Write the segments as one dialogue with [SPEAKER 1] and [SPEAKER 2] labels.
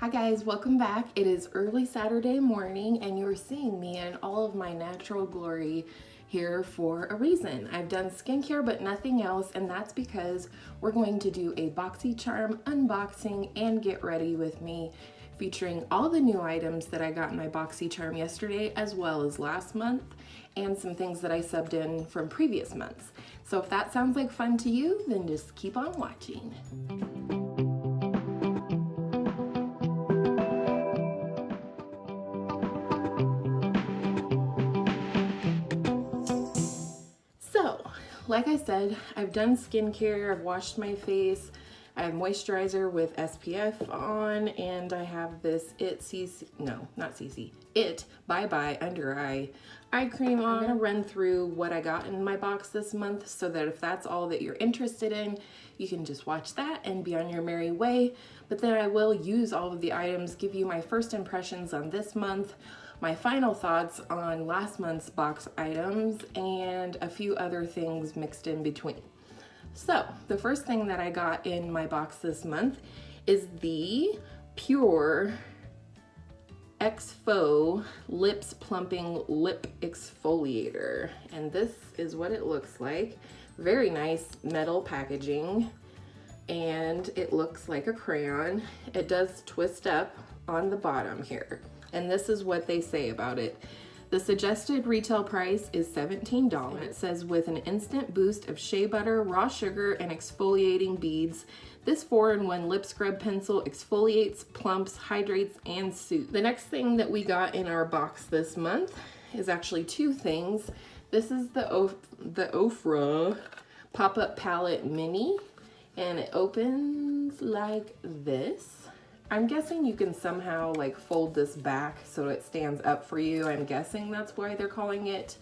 [SPEAKER 1] Hi guys, welcome back. It is early Saturday morning and you're seeing me in all of my natural glory here for a reason. I've done skincare but nothing else, and that's because we're going to do a BOXYCHARM unboxing and get ready with me, featuring all the new items that I got in my BOXYCHARM yesterday as well as last month, and some things that I subbed in from previous months. So if that sounds like fun to you, then just keep on watching. Like I said, I've done skincare, I've washed my face, I have moisturizer with SPF on, and I have this It Bye Bye Under Eye cream on. I'm gonna run through what I got in my box this month so that if that's all that you're interested in, you can just watch that and be on your merry way. But then I will use all of the items, give you my first impressions on this month, my final thoughts on last month's box items, and a few other things mixed in between. So the first thing that I got in my box this month is the Pure Exfo Lips Plumping Lip Exfoliator. And this is what it looks like. Very nice metal packaging, and it looks like a crayon. It does twist up on the bottom here. And this is what they say about it. The suggested retail price is $17. And it says, with an instant boost of shea butter, raw sugar, and exfoliating beads, this 4-in-1 lip scrub pencil exfoliates, plumps, hydrates, and soothes. The next thing that we got in our box this month is actually two things. This is the OFRA Pop-Up Palette Mini, and it opens like this. I'm guessing you can somehow like fold this back so it stands up for you. I'm guessing that's why they're calling it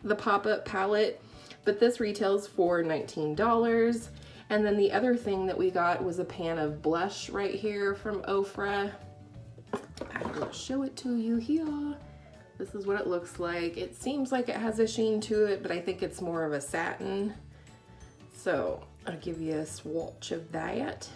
[SPEAKER 1] the pop-up palette, but this retails for $19. And then the other thing that we got was a pan of blush right here from OFRA. I will show it to you here. This is what it looks like. It seems like it has a sheen to it, but I think it's more of a satin. So I'll give you a swatch of that.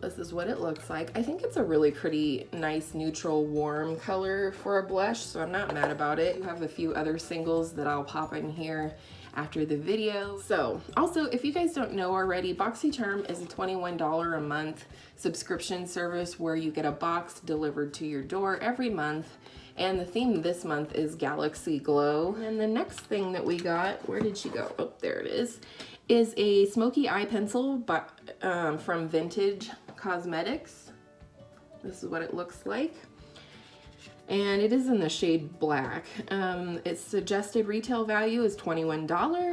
[SPEAKER 1] This is what it looks like. I think it's a really pretty nice neutral warm color for a blush, so I'm not mad about it. I have a few other singles that I'll pop in here after the video. So also, if you guys don't know already, BOXYCHARM is a $21 a month subscription service where you get a box delivered to your door every month. And the theme this month is Galaxy Glow. And the next thing that we got, where did she go? Oh, there it is a smoky eye pencil from Vintage Cosmetics. This is what it looks like, and it is in the shade black. Its suggested retail value is $21.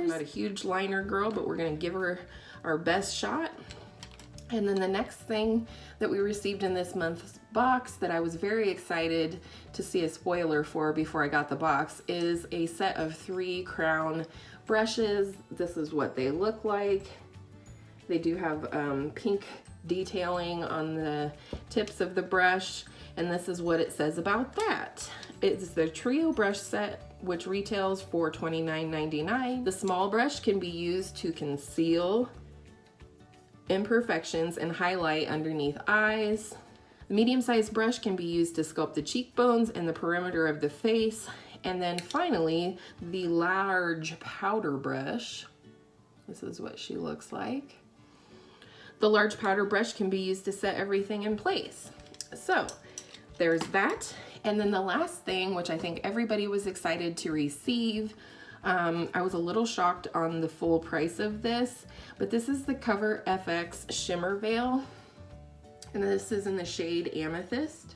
[SPEAKER 1] Not a huge liner girl, but we're gonna give her our best shot. And then the next thing that we received in this month's box that I was very excited to see a spoiler for before I got the box is a set of 3 crown brushes. This is what they look like. They do have pink detailing on the tips of the brush, and this is what it says about that. It's the trio brush set, which retails for $29.99. The small brush can be used to conceal imperfections and highlight underneath eyes. The medium-sized brush can be used to sculpt the cheekbones and the perimeter of the face. And then finally, the large powder brush. This is what she looks like. The large powder brush can be used to set everything in place. So there's that. And then the last thing, which I think everybody was excited to receive, I was a little shocked on the full price of this, but this is the Cover FX Shimmer Veil. And this is in the shade Amethyst.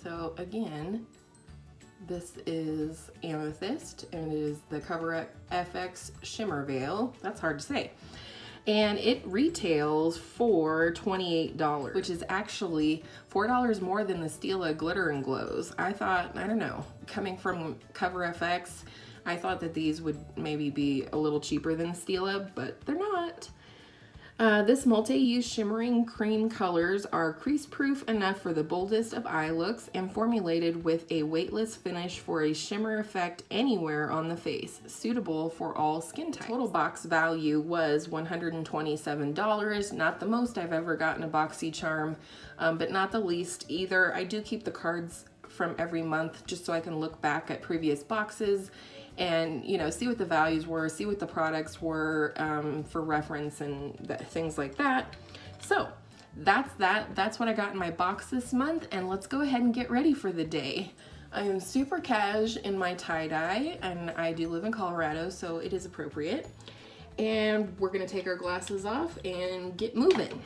[SPEAKER 1] So again, this is Amethyst, and it is the Cover FX Shimmer Veil. That's hard to say. And it retails for $28, which is actually $4 more than the Stila Glitter and Glows. I thought, I don't know, coming from Cover FX, I thought that these would maybe be a little cheaper than Stila, but they're not. This multi-use shimmering cream colors are crease-proof enough for the boldest of eye looks and formulated with a weightless finish for a shimmer effect anywhere on the face, suitable for all skin types. Total box value was $127, not the most I've ever gotten a BOXYCHARM, but not the least either. I do keep the cards from every month just so I can look back at previous boxes and, you know, see what the values were, see what the products were for reference and things like that. So that's what I got in my box this month, and let's go ahead and get ready for the day. I am super cash in my tie-dye, and I do live in Colorado, so it is appropriate. And we're gonna take our glasses off and get moving.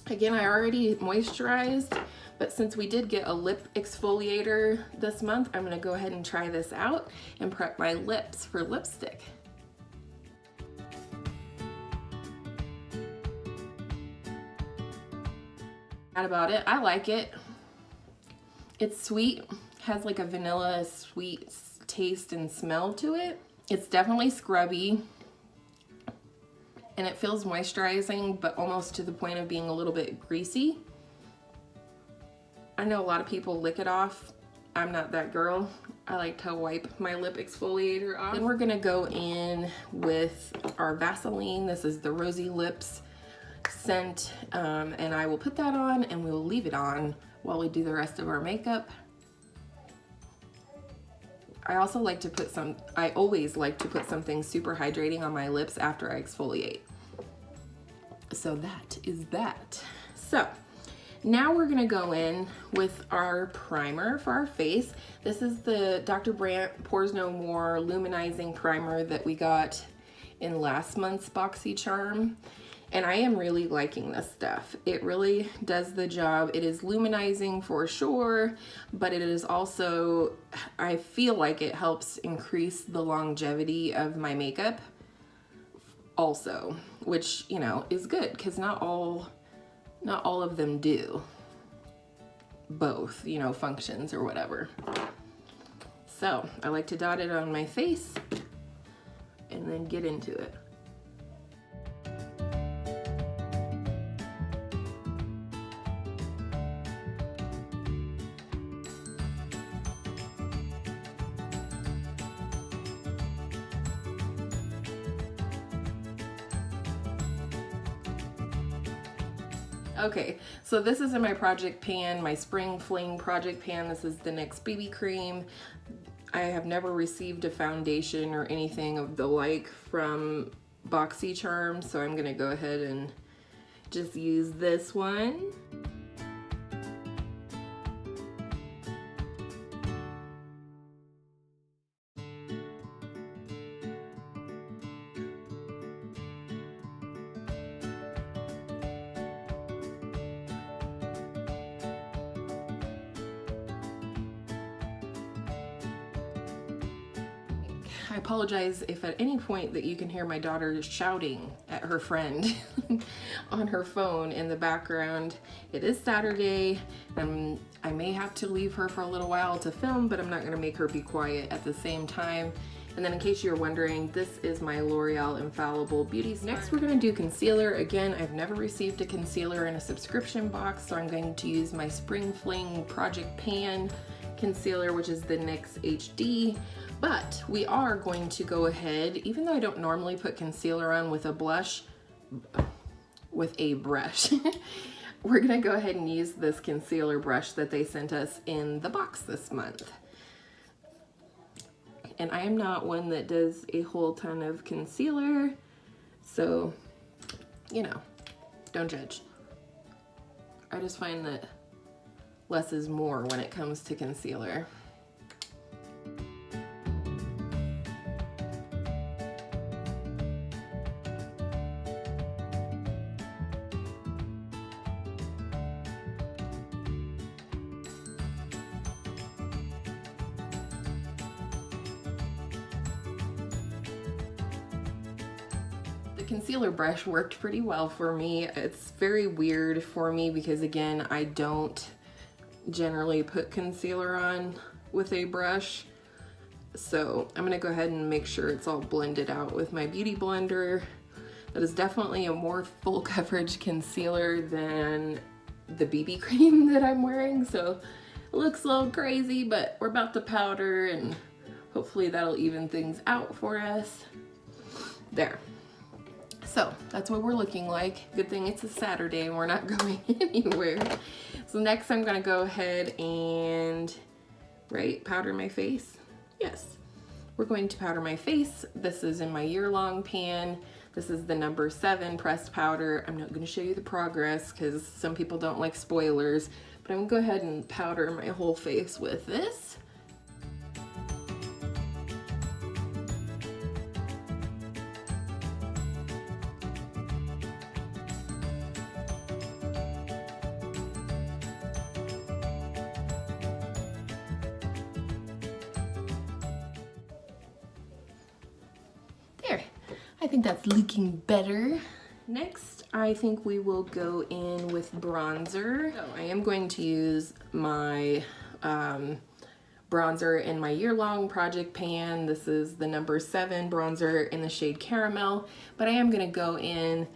[SPEAKER 1] Again, I already moisturized, but since we did get a lip exfoliator this month, I'm gonna go ahead and try this out and prep my lips for lipstick. That about it. I like it. It's sweet, has like a vanilla sweet taste and smell to it. It's definitely scrubby, and it feels moisturizing, but almost to the point of being a little bit greasy. I know a lot of people lick it off. I'm not that girl. I like to wipe my lip exfoliator off. Then we're gonna go in with our Vaseline. This is the Rosy Lips scent, and I will put that on and we will leave it on while we do the rest of our makeup. I also like to put I always like to put something super hydrating on my lips after I exfoliate. So that is that. So now we're gonna go in with our primer for our face. This is the Dr. Brandt Pores No More Luminizing Primer that we got in last month's BOXYCHARM. And I am really liking this stuff. It really does the job. It is luminizing for sure, but it is also, I feel like it helps increase the longevity of my makeup also, which, you know, is good because not all of them do both, you know, functions or whatever. So I like to dot it on my face and then get into it. Okay, so this is in my project pan, my Spring Fling project pan. This is the NYX BB cream. I have never received a foundation or anything of the like from BOXYCHARM, so I'm gonna go ahead and just use this one. I apologize if at any point that you can hear my daughter shouting at her friend on her phone in the background. It is Saturday, and I may have to leave her for a little while to film, but I'm not gonna make her be quiet at the same time. And then in case you're wondering, this is my L'Oreal Infallible Beauty Spot. Next, we're gonna do concealer. Again, I've never received a concealer in a subscription box, so I'm going to use my Spring Fling Project Pan concealer, which is the NYX HD. But we are going to go ahead, even though I don't normally put concealer on with a brush, we're gonna go ahead and use this concealer brush that they sent us in the box this month. And I am not one that does a whole ton of concealer, so, you know, don't judge. I just find that less is more when it comes to concealer. The concealer brush worked pretty well for me. It's very weird for me because, again, I don't generally put concealer on with a brush. So I'm gonna go ahead and make sure it's all blended out with my beauty blender. That is definitely a more full coverage concealer than the BB cream that I'm wearing, so it looks a little crazy, but we're about to powder and hopefully that'll even things out for us. There. So that's what we're looking like. Good thing it's a Saturday and we're not going anywhere. So next I'm gonna go ahead and, powder my face? Yes. We're going to powder my face. This is in my year-long pan. This is the number 7 pressed powder. I'm not gonna show you the progress because some people don't like spoilers, but I'm gonna go ahead and powder my whole face with this. There, I think that's looking better. Next, I think we will go in with bronzer. So I am going to use my bronzer in my year-long project pan. This is the number 7 bronzer in the shade Caramel, but I am gonna go in,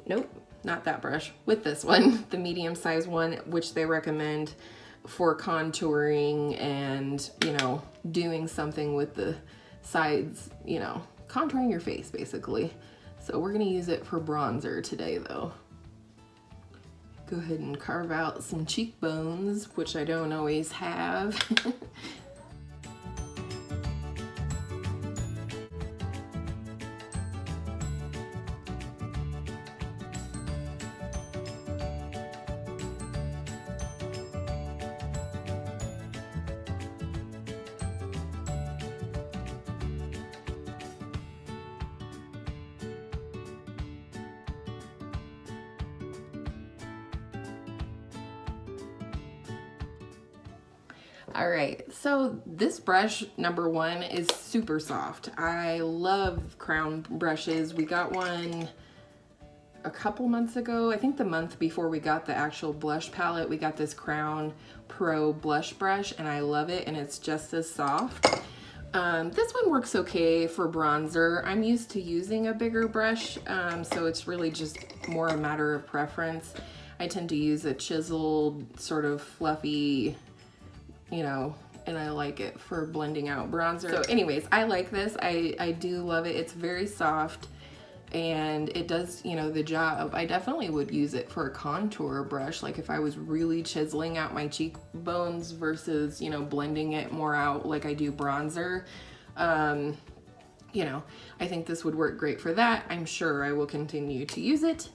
[SPEAKER 1] nope, not that brush, with this one, the medium-sized one, which they recommend for contouring and, you know, doing something with the sides, you know, contouring your face basically. So we're gonna use it for bronzer today though. Go ahead and carve out some cheekbones, which I don't always have. All right, so this brush, number 1, is super soft. I love crown brushes. We got one a couple months ago. I think the month before we got the actual blush palette, we got this Crown Pro blush brush, and I love it, and it's just as soft. This one works okay for bronzer. I'm used to using a bigger brush, so it's really just more a matter of preference. I tend to use a chiseled, sort of fluffy, you know, and I like it for blending out bronzer. So anyways, I like this. I do love it. It's very soft and it does, you know, the job. I definitely would use it for a contour brush, like if I was really chiseling out my cheekbones versus, you know, blending it more out like I do bronzer. You know, I think this would work great for that. I'm sure I will continue to use it.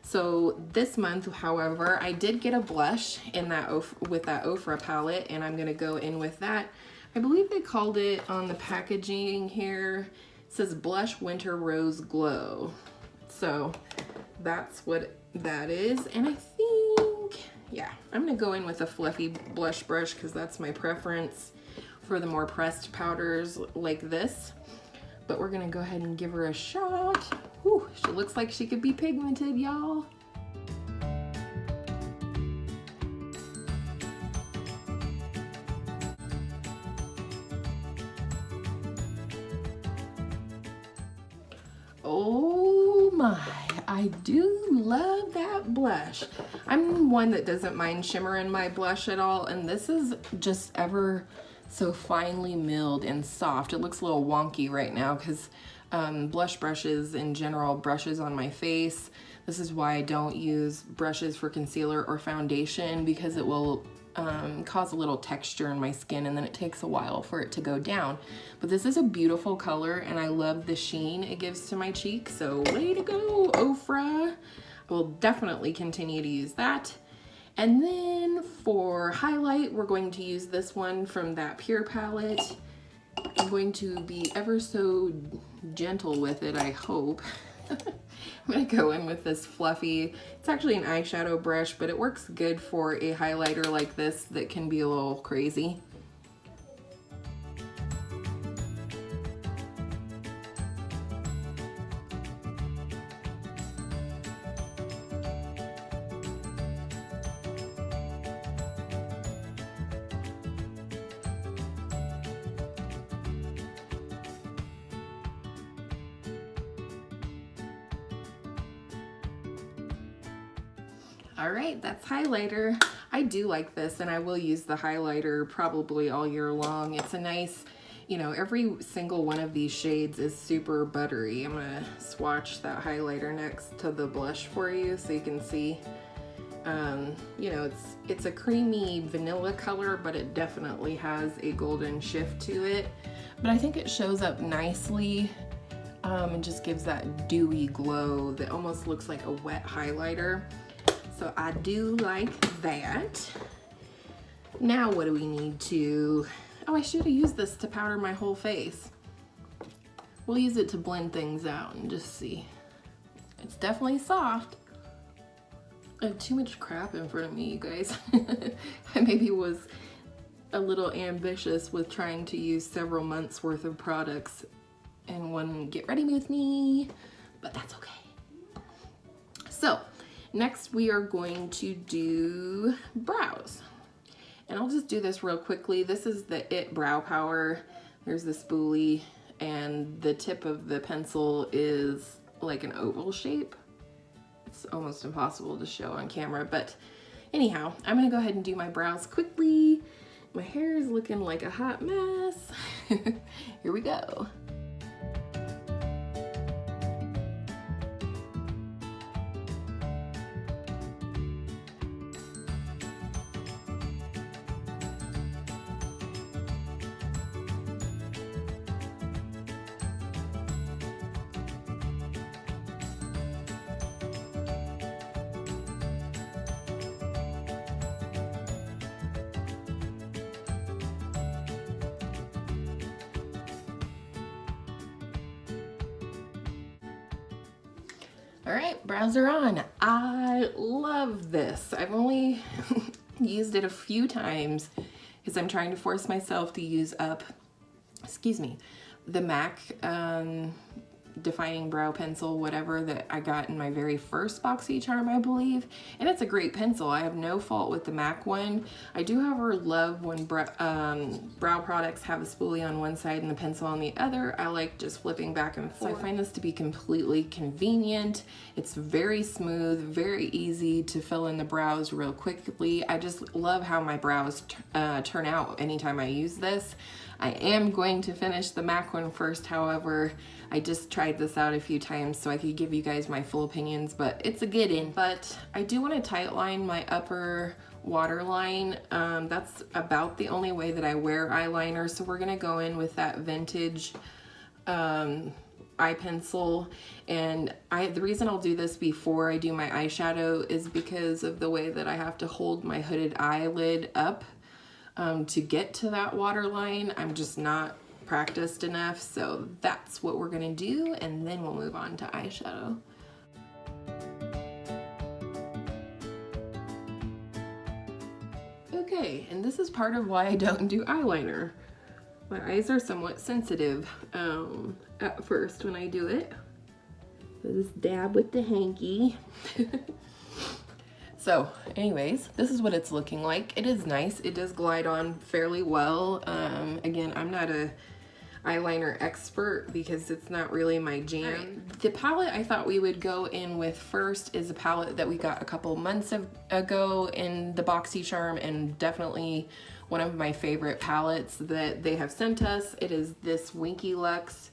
[SPEAKER 1] So this month, however, I did get a blush in that with that OFRA palette, and I'm gonna go in with that. I believe they called it on the packaging here. It says Blush Winter Rose Glow. So that's what that is. And I think, yeah, I'm gonna go in with a fluffy blush brush because that's my preference for the more pressed powders like this. But we're gonna go ahead and give her a shot. Whew, she looks like she could be pigmented, y'all. Oh my, I do love that blush. I'm one that doesn't mind shimmer in my blush at all, and this is just ever so finely milled and soft. It looks a little wonky right now because blush brushes in general, brushes on my face. This is why I don't use brushes for concealer or foundation, because it will cause a little texture in my skin and then it takes a while for it to go down. But this is a beautiful color and I love the sheen it gives to my cheek, so way to go, OFRA. I will definitely continue to use that. And then for highlight, we're going to use this one from that Pure palette. I'm going to be ever so gentle with it, I hope. I'm gonna go in with this fluffy, it's actually an eyeshadow brush, but it works good for a highlighter like this that can be a little crazy. All right, that's highlighter. I do like this, and I will use the highlighter probably all year long. It's a nice, you know, every single one of these shades is super buttery. I'm gonna swatch that highlighter next to the blush for you so you can see. You know, it's a creamy vanilla color, but it definitely has a golden shift to it. But I think it shows up nicely and just gives that dewy glow that almost looks like a wet highlighter. So I do like that. Now what do we need to, oh, I should have used this to powder my whole face. We'll use it to blend things out and just see. It's definitely soft. I have too much crap in front of me, you guys. I maybe was a little ambitious with trying to use several months worth of products in one get ready with me, but that's okay. So next we are going to do brows. And I'll just do this real quickly. This is the IT Brow Power. There's the spoolie, and the tip of the pencil is like an oval shape. It's almost impossible to show on camera, but anyhow, I'm gonna go ahead and do my brows quickly. My hair is looking like a hot mess. Here we go. All right, brows are on. I love this. I've only used it a few times because I'm trying to force myself to use up, excuse me, the MAC defining brow pencil, whatever, that I got in my very first BOXYCHARM, I believe. And it's a great pencil. I have no fault with the MAC one. I do, however, love when brow products have a spoolie on one side and the pencil on the other. I like just flipping back and forth. So I find this to be completely convenient. It's very smooth, very easy to fill in the brows real quickly. I just love how my brows turn out anytime I use this. I am going to finish the MAC one first, however. I just tried this out a few times so I could give you guys my full opinions, but it's a good in. But I do want to tight line my upper waterline. That's about the only way that I wear eyeliner, so we're gonna go in with that vintage eye pencil. And the reason I'll do this before I do my eyeshadow is because of the way that I have to hold my hooded eyelid up to get to that waterline. I'm just not practiced enough, so that's what we're gonna do, and then we'll move on to eyeshadow. Okay, and this is part of why I don't do eyeliner. My eyes are somewhat sensitive at first when I do it. So just dab with the hanky. So anyways, this is what it's looking like. It is nice. It does glide on fairly well. Again, I'm not a eyeliner expert because it's not really my jam. Right. The palette I thought we would go in with first is a palette that we got a couple months ago in the BOXYCHARM, and definitely one of my favorite palettes that they have sent us. It is this Winky Luxe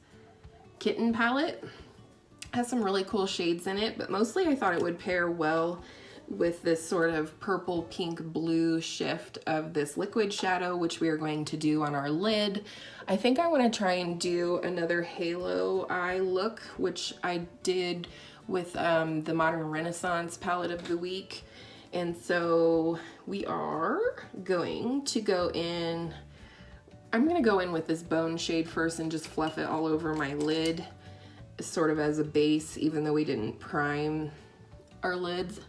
[SPEAKER 1] Kitten palette. It has some really cool shades in it, but mostly I thought it would pair well with this sort of purple, pink, blue shift of this liquid shadow, which we are going to do on our lid. I think I want to try and do another halo eye look, which I did with the Modern Renaissance palette of the week. And so we are going to go in, I'm going to go in with this bone shade first and just fluff it all over my lid, sort of as a base, even though we didn't prime our lids.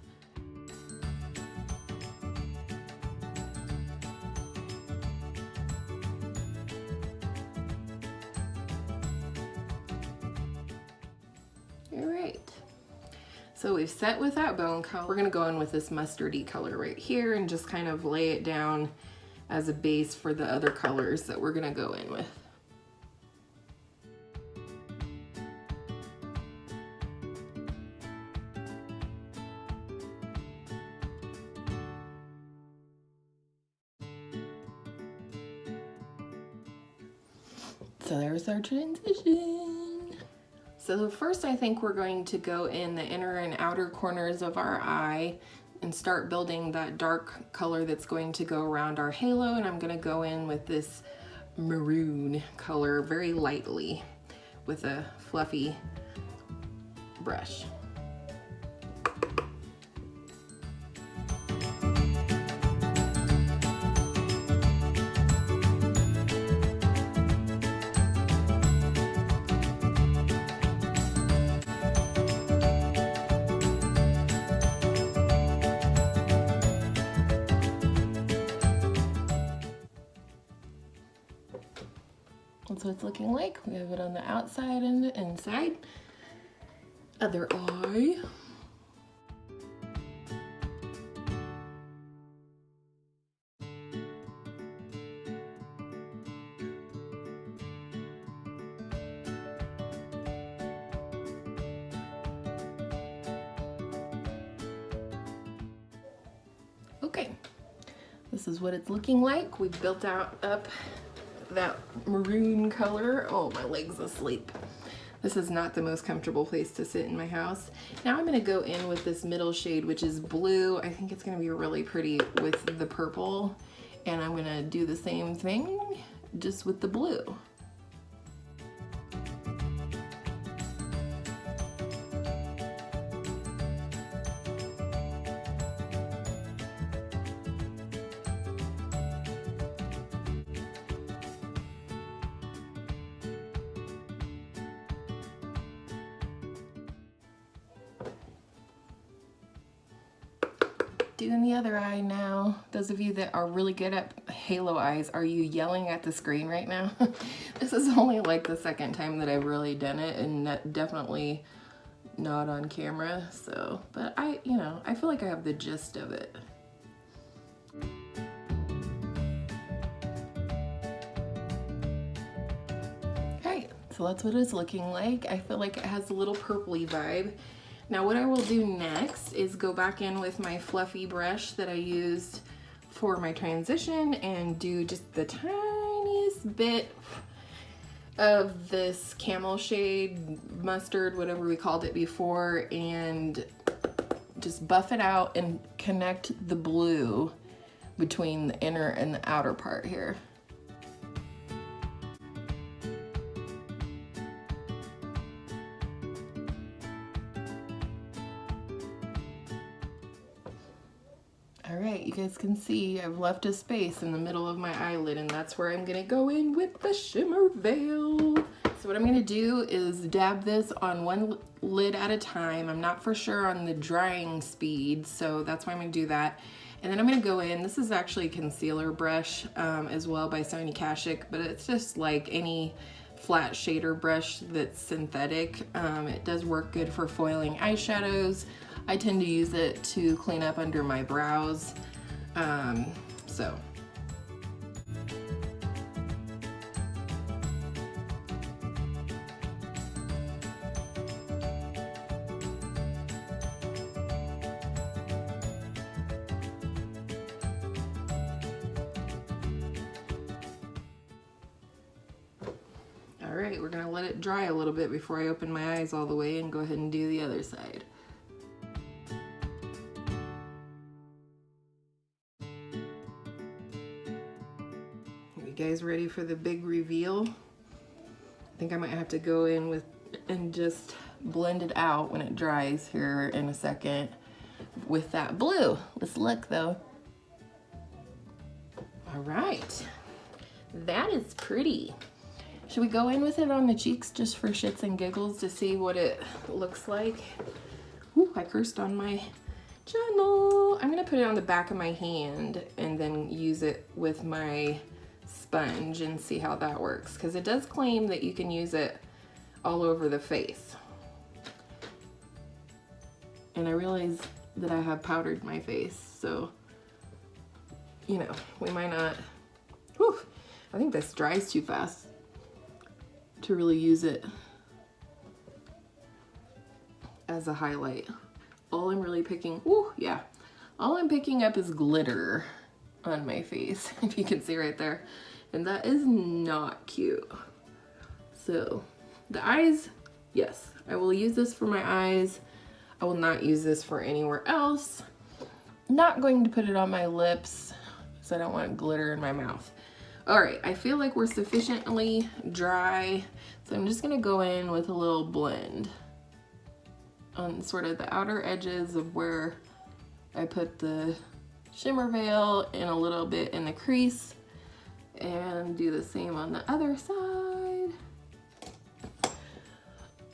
[SPEAKER 1] So we've set with that bone color. We're gonna go in with this mustardy color right here and just kind of lay it down as a base for the other colors that we're gonna go in with. So there's our transition. So first I think we're going to go in the inner and outer corners of our eye and start building that dark color that's going to go around our halo, and I'm gonna go in with this maroon color very lightly with a fluffy brush. That's what it's looking like. We have it on the outside and the inside. Other eye. Okay, this is what it's looking like. We've built up that maroon color. Oh, my leg's asleep. This is not the most comfortable place to sit in my house. Now I'm gonna go in with this middle shade, which is blue. I think it's gonna be really pretty with the purple. And I'm gonna do the same thing, just with the blue. Doing the other eye now. Those of you that are really good at halo eyes, are you yelling at the screen right now? This is only like the second time that I've really done it, and definitely not on camera. So, but I feel like I have the gist of it. Okay, so that's what it's looking like. I feel like it has a little purpley vibe. Now what I will do next is go back in with my fluffy brush that I used for my transition and do just the tiniest bit of this camel shade, mustard, whatever we called it before, and just buff it out and connect the blue between the inner and the outer part here. Alright, you guys can see I've left a space in the middle of my eyelid, and that's where I'm gonna go in with the shimmer veil. So what I'm gonna do is dab this on one lid at a time. I'm not for sure on the drying speed, so that's why I'm gonna do that. And then I'm gonna go in, this is actually a concealer brush as well by Sonia Kashuk, but it's just like any flat shader brush that's synthetic. It does work good for foiling eyeshadows. I tend to use it to clean up under my brows. So. All right, we're gonna let it dry a little bit before I open my eyes all the way and go ahead and do the other side. You guys ready for the big reveal? I think I might have to go in with and just blend it out when it dries here in a second with that blue. Let's look though. All right, that is pretty. Should we go in with it on the cheeks just for shits and giggles to see what it looks like? Ooh, I cursed on my channel. I'm gonna put it on the back of my hand and then use it with my sponge and see how that works, because it does claim that you can use it all over the face. And I realize that I have powdered my face, so you know, we might not. Whew, I think this dries too fast to really use it as a highlight. All I'm really picking, ooh, yeah, all I'm picking up is glitter on my face, if you can see right there. And that is not cute. So the eyes, yes, I will use this for my eyes. I will not use this for anywhere else. Not going to put it on my lips because I don't want glitter in my mouth. All right, I feel like we're sufficiently dry, so I'm just gonna go in with a little blend on sort of the outer edges of where I put the shimmer veil and a little bit in the crease, and do the same on the other side.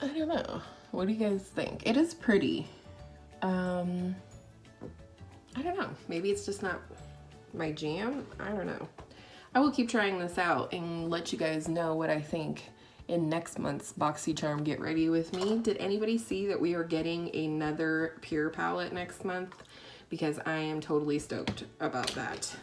[SPEAKER 1] I don't know. What do you guys think? It is pretty. I don't know. Maybe it's just not my jam. I don't know. I will keep trying this out and let you guys know what I think in next month's BOXYCHARM Get Ready With Me. Did anybody see that we are getting another Pure palette next month? Because I am totally stoked about that.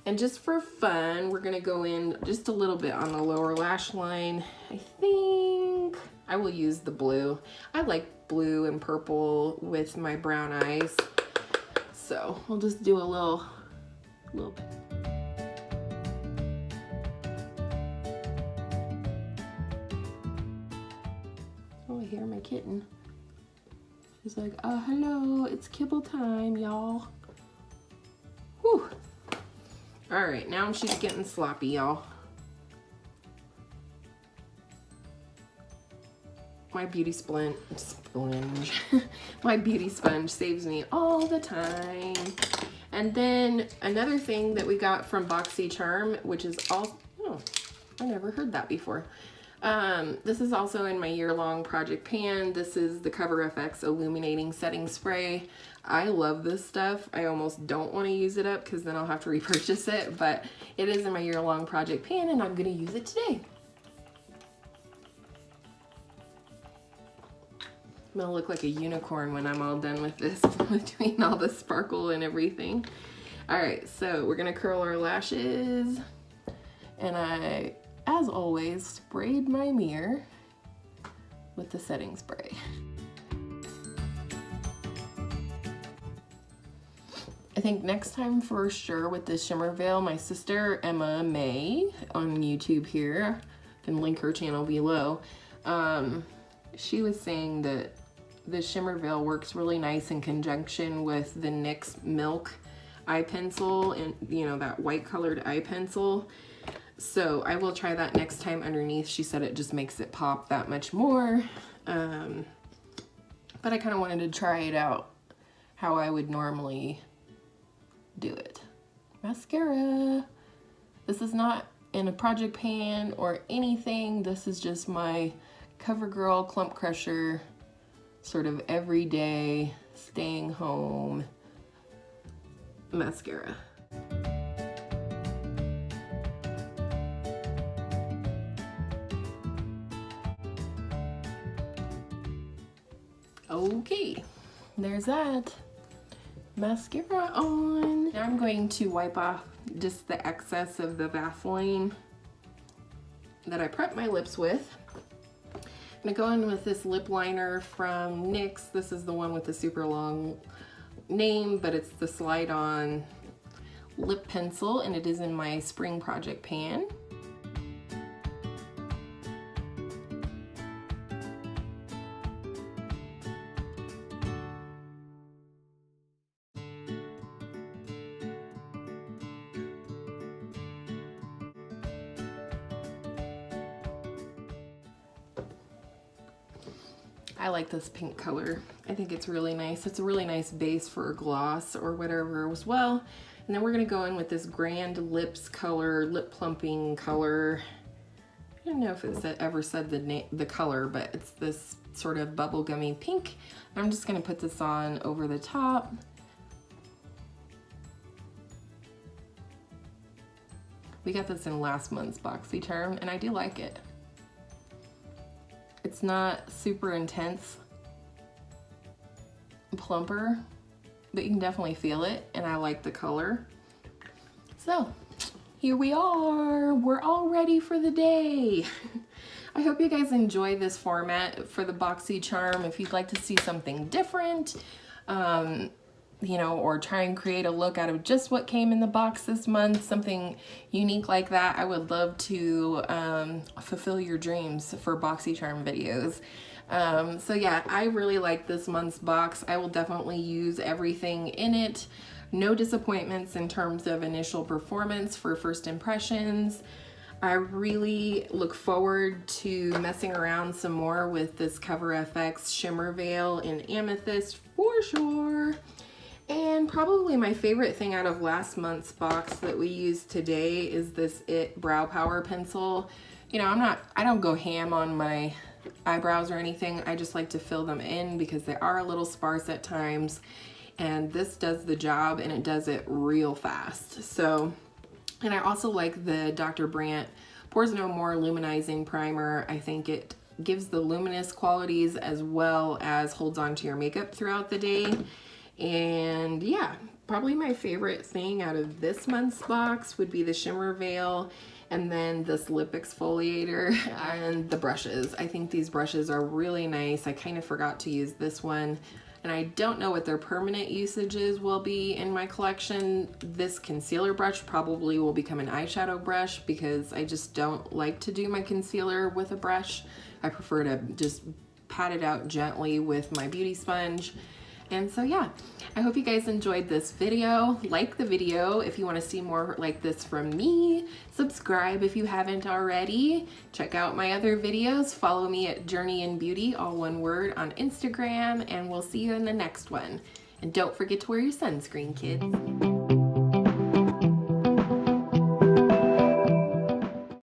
[SPEAKER 1] And just for fun, we're gonna go in just a little bit on the lower lash line. I think I will use the blue. I like blue and purple with my brown eyes. So we'll just do a little bit. Oh, I hear my kitten. She's like, hello, it's kibble time, y'all. Whew. All right, now she's getting sloppy, y'all. My beauty sponge, my beauty sponge saves me all the time. And then another thing that we got from BOXYCHARM, which is all, oh, I never heard that before. This is also in my year-long project pan. This is the Cover FX Illuminating Setting Spray. I love this stuff. I almost don't want to use it up because then I'll have to repurchase it, but it is in my year-long project pan and I'm going to use it today. I'm gonna look like a unicorn when I'm all done with this between all the sparkle and everything. All right, so we're gonna curl our lashes, and I, as always, sprayed my mirror with the setting spray. I think next time for sure with this shimmer veil, my sister Emma May on YouTube here, I can link her channel below, she was saying that the shimmer veil works really nice in conjunction with the NYX Milk eye pencil, and you know, that white colored eye pencil. So I will try that next time underneath. She said it just makes it pop that much more. But I kind of wanted to try it out how I would normally do it. Mascara. This is not in a project pan or anything. This is just my CoverGirl Clump Crusher, sort of everyday, staying home mascara. Okay, there's that. Mascara on. Now I'm going to wipe off just the excess of the Vaseline that I prepped my lips with. I'm gonna go in with this lip liner from NYX. This is the one with the super long name, but it's the slide on lip pencil, and it is in my spring project pan. I like this pink color. I think it's really nice. It's a really nice base for a gloss or whatever as well. And then we're gonna go in with this Grand Lips color, lip plumping color. I don't know if it ever said the color, but it's this sort of bubblegummy pink. I'm just gonna put this on over the top. We got this in last month's BOXYCHARM, and I do like it. It's not super intense, plumper, but you can definitely feel it, and I like the color. So here we are, we're all ready for the day. I hope you guys enjoy this format for the BOXYCHARM. If you'd like to see something different, you know, or try and create a look out of just what came in the box this month, something unique like that, I would love to fulfill your dreams for BOXYCHARM videos. So yeah, I really like this month's box. I will definitely use everything in it. No disappointments in terms of initial performance for first impressions. I really look forward to messing around some more with this Cover FX Shimmer Veil in Amethyst for sure. And probably my favorite thing out of last month's box that we used today is this IT Brow Power Pencil. You know, I don't go ham on my eyebrows or anything. I just like to fill them in because they are a little sparse at times. And this does the job, and it does it real fast. So, and I also like the Dr. Brandt Pores No More Luminizing Primer. I think it gives the luminous qualities as well as holds on to your makeup throughout the day. And yeah, probably my favorite thing out of this month's box would be the Shimmer Veil, and then this lip exfoliator and the brushes. I think these brushes are really nice. I kind of forgot to use this one, and I don't know what their permanent usages will be in my collection. This concealer brush probably will become an eyeshadow brush because I just don't like to do my concealer with a brush. I prefer to just pat it out gently with my beauty sponge. And so yeah, I hope you guys enjoyed this video. Like the video if you want to see more like this from me. Subscribe if you haven't already. Check out my other videos. Follow me at JourneyInBeauty, all one word, on Instagram, and we'll see you in the next one. And don't forget to wear your sunscreen, kids.